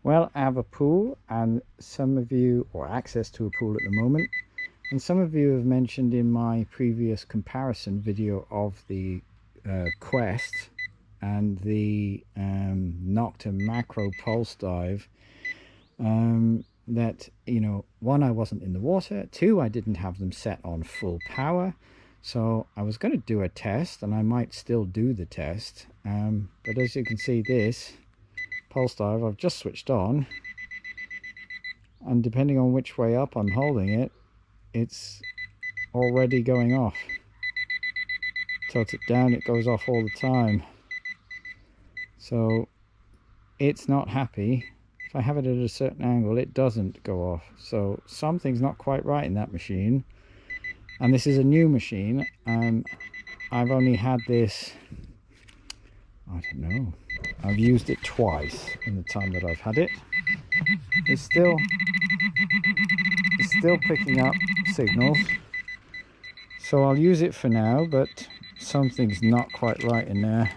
Well, I have a pool, and some of you, or access to a pool at the moment, and some of you have mentioned in my previous comparison video of the Quest and the Nokta Makro PulseDive, that, you know, one, I wasn't in the water, two, I didn't have them set on full power. So I was going to do a test, and I might still do the test, but as you can see, this PulseDive I've just switched on, and depending on which way up I'm holding it, it's already going off. Tilt it down, it goes off all the time. So it's not happy. If I have it at a certain angle, it doesn't go off. So something's not quite right in that machine. And this is a new machine. I've only had this, I don't know, I've used it twice in the time that I've had it. It's still picking up signals. So I'll use it for now, but something's not quite right in there.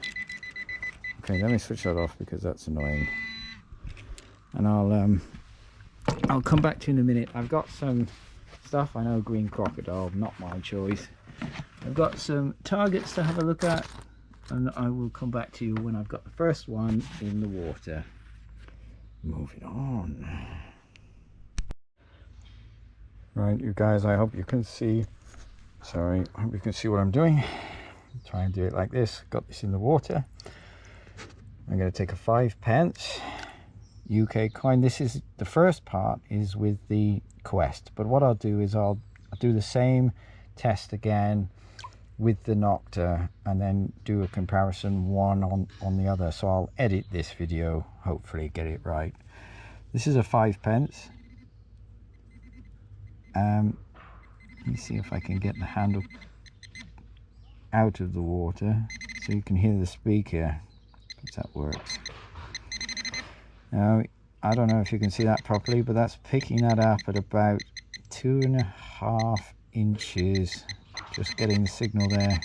Okay, let me switch that off because that's annoying. And I'll come back to you in a minute. I've got some stuff. I know green crocodile, not my choice. I've got some targets to have a look at, and I will come back to you when I've got the first one in the water. Moving on. Right, you guys, I hope you can see. Sorry, I hope you can see what I'm doing. Try and do it like this. Got this in the water. I'm going to take a 5p UK coin. This is the first part is with the Quest, but what I'll do is I'll do the same test again with the Nokta, and then do a comparison one on the other. So I'll edit this video, hopefully get it right. This is a 5p. Let me see if I can get the handle out of the water so you can hear the speaker, if that works. Now, I don't know if you can see that properly, but that's picking that up at about 2.5 inches. Just getting the signal there.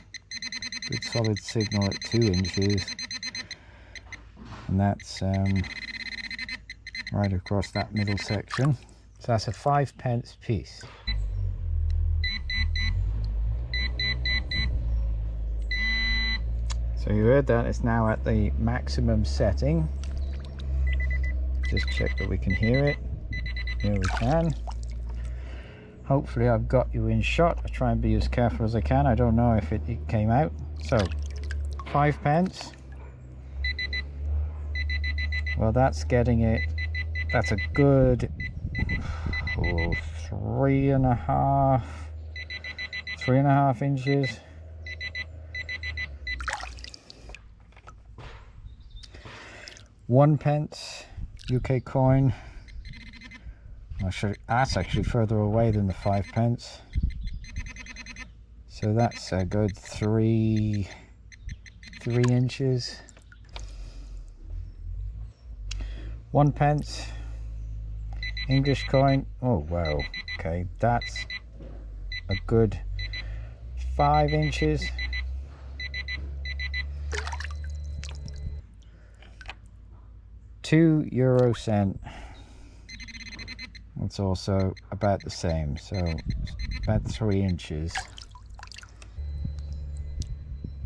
Good solid signal at 2 inches. And that's right across that middle section. So that's a 5p piece. So you heard that, it's now at the maximum setting. Just check that we can hear it. Here we can. Hopefully I've got you in shot. I try and be as careful as I can. I don't know if it came out. So 5p. Well, that's getting it. That's a good 3.5 inches. 1p UK coin. That's actually further away than the 5p. So that's a good 3 inches. 1p English coin. Oh wow, okay, that's a good 5 inches. €2 it's also about the same, so about 3 inches.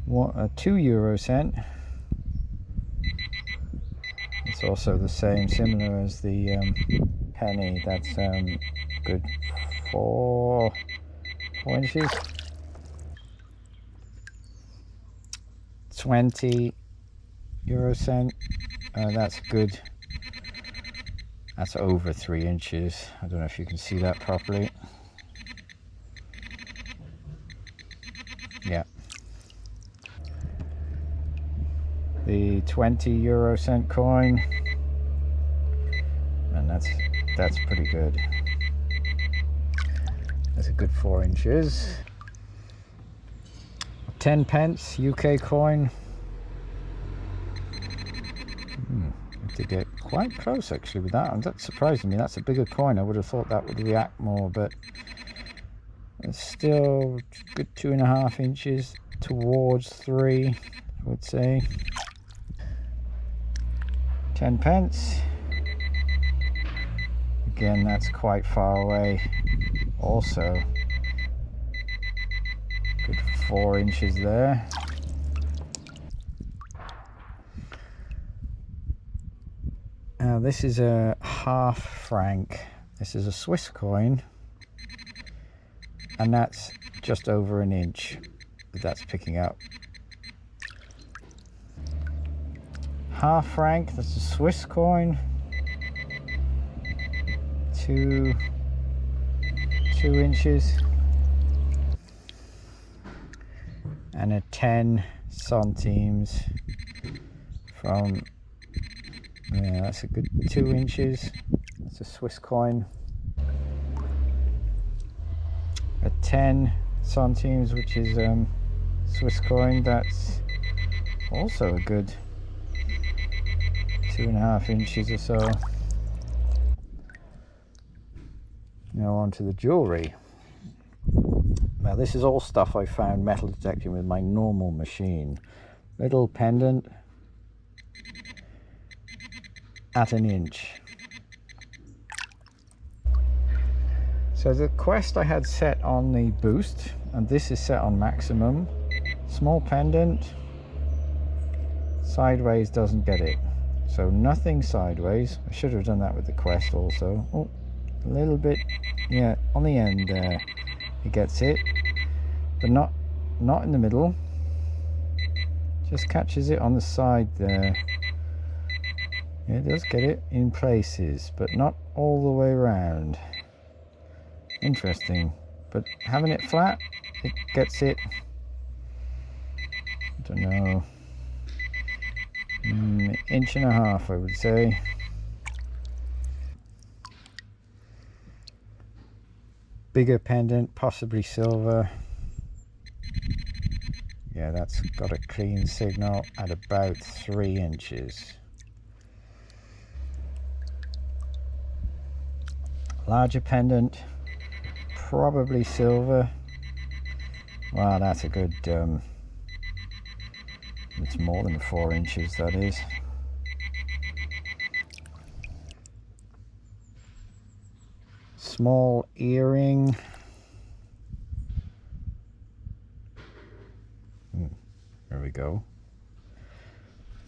€2 it's also the same, similar as the penny. That's good 4 inches. 20 euro cent. That's good. That's over 3 inches. I don't know if you can see that properly. Yeah. The 20 euro cent coin, and that's pretty good. That's a good 4 inches. 10p UK coin. To get quite close actually with that, and that's surprising me. That's a bigger coin. I would have thought that would react more, but it's still good 2.5 inches towards 3, I would say. 10p. Again, that's quite far away. Also, good 4 inches there. Now this is a half franc. This is a Swiss coin, and that's just over an inch that that's picking up. Half franc, that's a Swiss coin. 2 inches. And a 10 centimes from, yeah, that's a good 2 inches. That's a Swiss coin. A 10 centimes, which is Swiss coin, that's also a good 2.5 inches or so. Now on to the jewellery. Now this is all stuff I found metal detecting with my normal machine. Little pendant at an inch. So the Quest I had set on the boost, and this is set on maximum. Small pendant, sideways doesn't get it. So nothing sideways. I should have done that with the Quest also. Oh, a little bit, yeah, on the end there. It gets it, but not in the middle. Just catches it on the side there. Yeah, it does get it in places, but not all the way around. Interesting. But having it flat, it gets it. I don't know. 1.5 inches, I would say. Bigger pendant, possibly silver. Yeah, that's got a clean signal at about 3 inches. Larger pendant, probably silver. Wow, that's a good, it's more than 4 inches, that is. Small earring. There we go.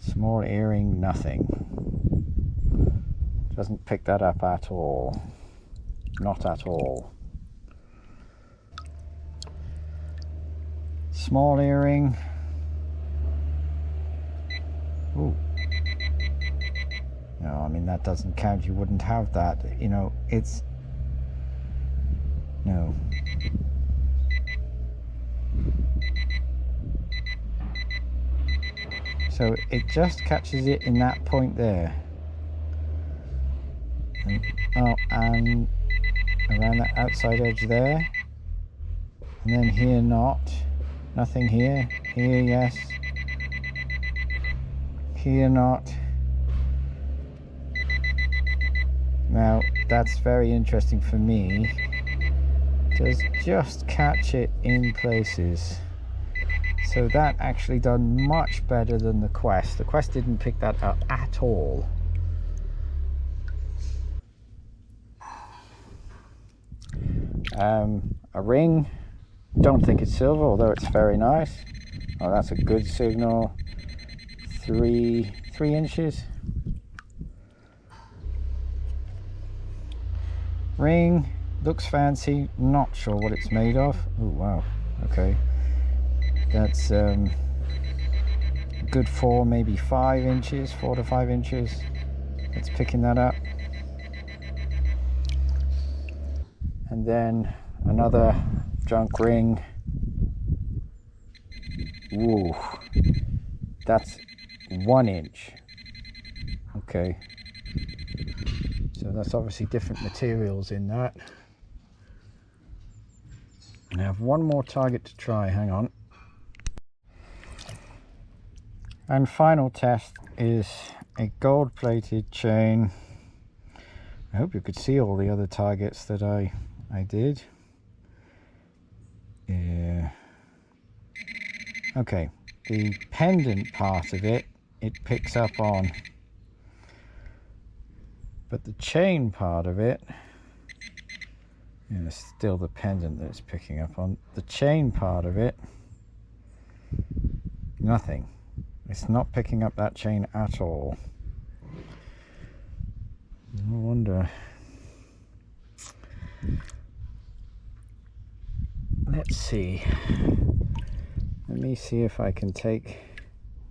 Small earring, nothing. Doesn't pick that up at all. Not at all. Small earring. Ooh. No, I mean, that doesn't count. You wouldn't have that. You know, it's... No. So it just catches it in that point there. Oh, and around that outside edge there. And then here not. Nothing here. Here yes. Here not. Now that's very interesting for me. Does just catch it in places. So that actually done much better than the Quest. The Quest didn't pick that up at all. A ring, don't think it's silver, although it's very nice. Oh, that's a good signal. 3 inches. Ring, looks fancy, not sure what it's made of. Oh wow, okay. That's good 4, maybe 5 inches, 4 to 5 inches. It's picking that up. And then another junk ring. Ooh, that's 1 inch. Okay. So that's obviously different materials in that. I have one more target to try, hang on. And final test is a gold-plated chain. I hope you could see all the other targets that I did. Yeah. Okay, the pendant part of it, it picks up on. But the chain part of it, it's still the pendant that it's picking up on. The chain part of it, nothing. It's not picking up that chain at all. No wonder. Let's see. Let me see if I can take,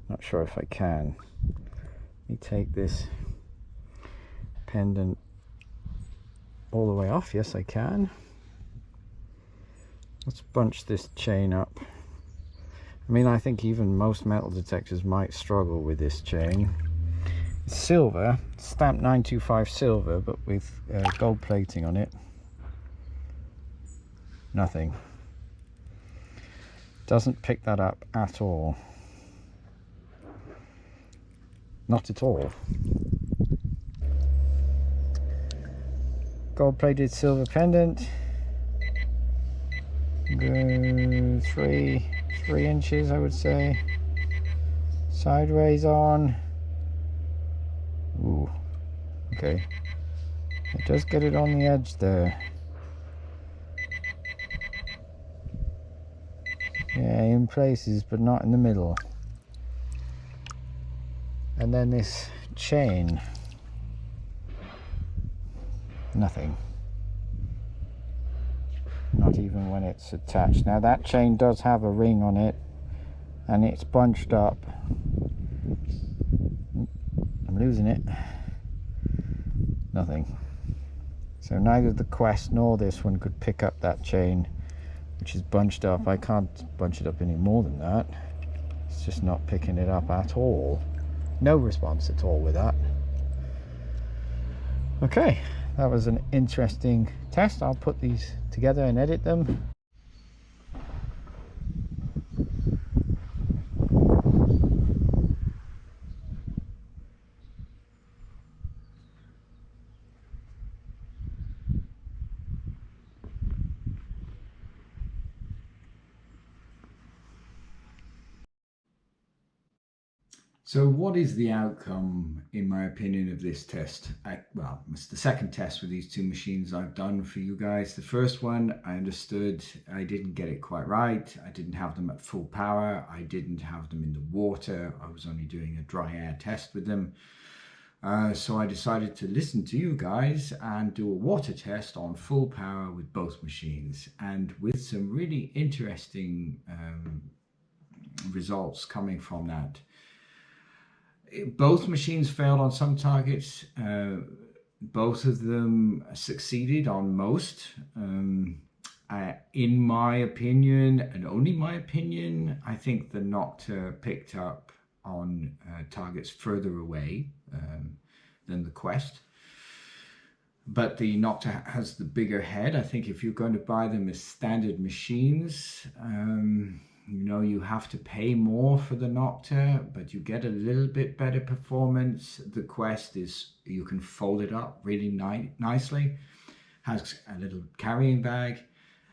not sure if I can. Let me take this pendant all the way off. Yes, I can. Let's bunch this chain up. I mean, I think even most metal detectors might struggle with this chain. It's silver, stamped 925 silver, but with gold plating on it. Nothing. Doesn't pick that up at all. Not at all. Gold plated silver pendant. 3 inches, I would say. Sideways on. Ooh, okay. It does get it on the edge there. Yeah, in places, but not in the middle. And then this chain. Nothing. Not even when it's attached. Now that chain does have a ring on it, and it's bunched up. I'm losing it. Nothing. So neither the Quest nor this one could pick up that chain, which is bunched up. I can't bunch it up any more than that. It's just not picking it up at all. No response at all with that. Okay, that was an interesting test. I'll put these together and edit them. So what is the outcome, in my opinion, of this test? Well, it's the second test with these two machines I've done for you guys. The first one, I understood I didn't get it quite right. I didn't have them at full power. I didn't have them in the water. I was only doing a dry air test with them. So I decided to listen to you guys and do a water test on full power with both machines, and with some really interesting results coming from that. Both machines failed on some targets. Both of them succeeded on most. In my opinion, and only my opinion, I think the Nokta picked up on targets further away than the Quest. But the Nokta has the bigger head. I think if you're going to buy them as standard machines, you know, you have to pay more for the Nokta, but you get a little bit better performance. The Quest is, you can fold it up really nicely, has a little carrying bag,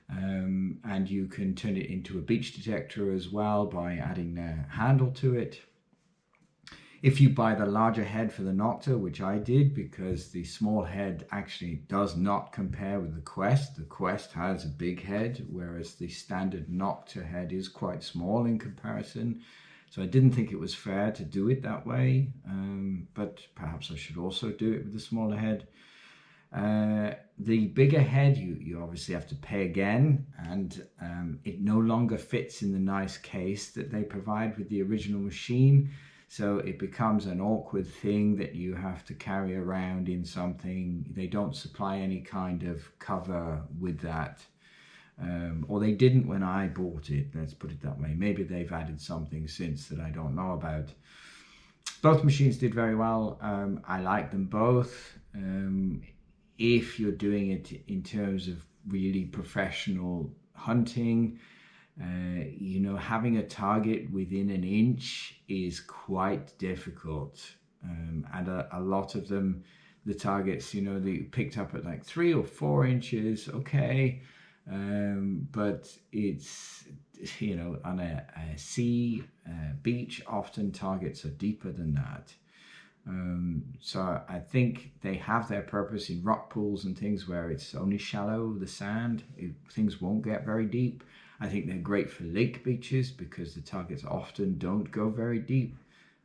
and you can turn it into a beach detector as well by adding a handle to it. If you buy the larger head for the Nokta, which I did, because the small head actually does not compare with the Quest. The Quest has a big head, whereas the standard Nokta head is quite small in comparison. So I didn't think it was fair to do it that way, but perhaps I should also do it with the smaller head. The bigger head, you obviously have to pay again, and it no longer fits in the nice case that they provide with the original machine. So it becomes an awkward thing that you have to carry around in something. They don't supply any kind of cover with that. Or they didn't when I bought it, let's put it that way. Maybe they've added something since that I don't know about. Both machines did very well. I like them both. If you're doing it in terms of really professional hunting, you know, having a target within an inch is quite difficult, and a lot of them, the targets, you know, they picked up at like 3 or 4 inches, okay, but it's, you know, on a sea beach, often targets are deeper than that. So I think they have their purpose in rock pools and things where it's only shallow, the sand, things won't get very deep. I think they're great for lake beaches because the targets often don't go very deep.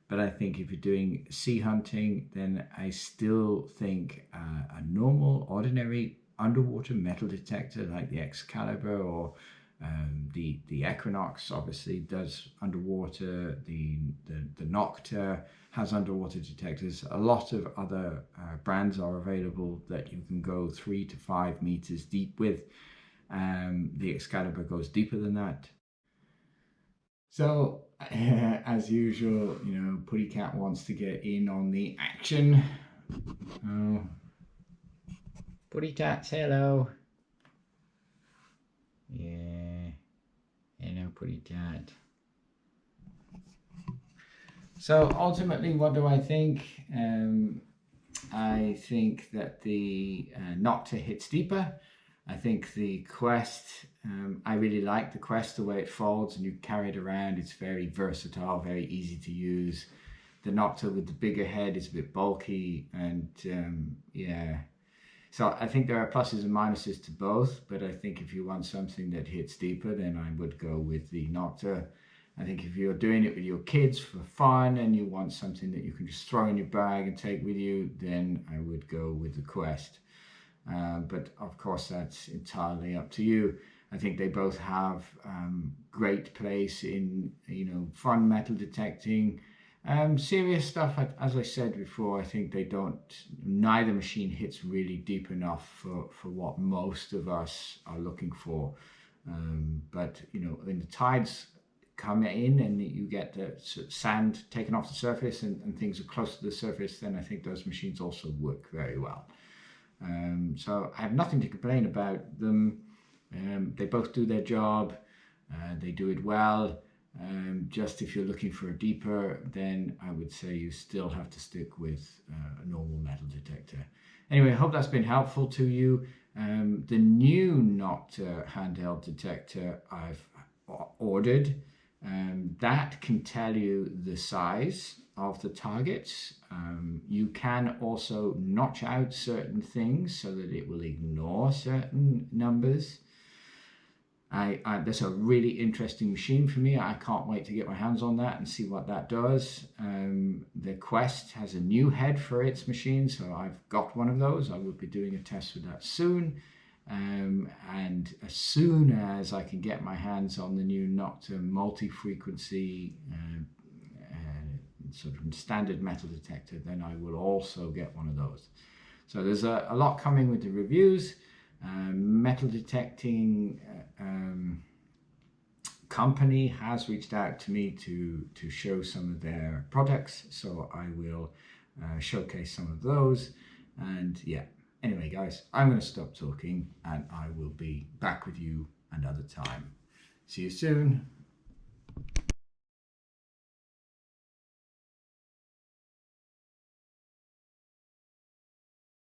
But I think if you're doing sea hunting, then I still think a normal, ordinary underwater metal detector like the Excalibur or the Equinox obviously does underwater. The Nokta has underwater detectors. A lot of other brands are available that you can go 3 to 5 meters deep with. The Excalibur goes deeper than that. So, as usual, you know, Putty Cat wants to get in on the action. Oh, Putty Cat, hello. Yeah, hello, Putty Cat. So ultimately, what do I think? I think that the Nokta hits deeper. I think the Quest, I really like the Quest, the way it folds and you carry it around. It's very versatile, very easy to use. The Nokta with the bigger head is a bit bulky and yeah. So I think there are pluses and minuses to both, but I think if you want something that hits deeper, then I would go with the Nokta. I think if you're doing it with your kids for fun and you want something that you can just throw in your bag and take with you, then I would go with the Quest. But of course, that's entirely up to you. I think they both have great place in, you know, fun metal detecting. Serious stuff, as I said before, I think they don't, neither machine hits really deep enough for what most of us are looking for. But, you know, when the tides come in and you get the sand taken off the surface and things are close to the surface, then I think those machines also work very well. So I have nothing to complain about them. They both do their job. They do it well. Just if you're looking for a deeper, then I would say you still have to stick with a normal metal detector. Anyway, I hope that's been helpful to you. The new Nokta handheld detector I've ordered, that can tell you the size of the targets. You can also notch out certain things so that it will ignore certain numbers. That's a really interesting machine for me. I can't wait to get my hands on that and see what that does. The Quest has a new head for its machine, so I've got one of those. I will be doing a test with that soon. And as soon as I can get my hands on the new Nokta multi-frequency sort of standard metal detector, then I will also get one of those. So there's a lot coming with the reviews. Metal detecting company has reached out to me to show some of their products, so I will showcase some of those. And yeah, anyway guys, I'm going to stop talking and I will be back with you another time. See you soon.